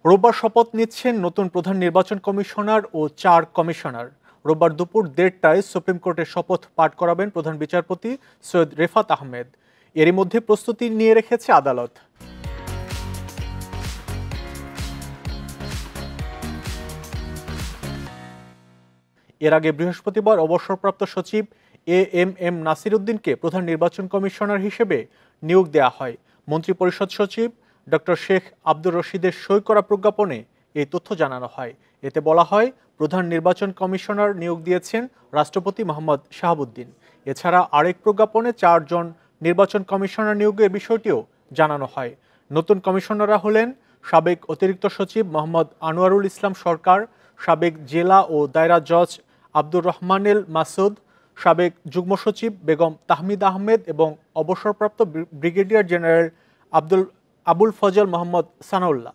রোববার শপথ নিচ্ছেন নতুন প্রধান নির্বাচন কমিশনার ও 4 কমিশনার। রোববার দুপুর 1:30টায় সুপ্রিম কোর্টে শপথ পাঠ করাবেন প্রধান বিচারপতি সৈয়দ রেফাত আহমেদ। এরই মধ্যে প্রস্তুতি নিয়ে রেখেছে আদালত। এর আগে বৃহস্পতিবার অবসরপ্রাপ্ত সচিব এএমএম নাসির উদ্দিনকে প্রধান নির্বাচন কমিশনার হিসেবে নিয়োগ দেওয়া হয়। মন্ত্রিপরিষদ সচিব ডক্টর শেখ আব্দুর রশিদের সই করা প্রজ্ঞাপনে এই তথ্য জানানো হয়। এতে বলা হয়, প্রধান নির্বাচন কমিশনার নিয়োগ দিয়েছেন রাষ্ট্রপতি মোহাম্মদ শাহাবুদ্দিন। এছাড়া আরেক প্রজ্ঞাপনে 4 জন নির্বাচন কমিশনার নিয়োগের বিষয়টিও জানানো হয়। নতুন কমিশনাররা হলেন সাবেক অতিরিক্ত সচিব মোহাম্মদ আনোয়ারুল ইসলাম সরকার, সাবেক জেলা ও দায়রা জজ আব্দুর রহমানেল মাসুদ, সাবেক যুগ্ম সচিব বেগম তাহমিদ আহমেদ এবং অবসরপ্রাপ্ত ব্রিগেডিয়ার জেনারেল আবুল ফজল মোহাম্মদ সানাউল্লাহ।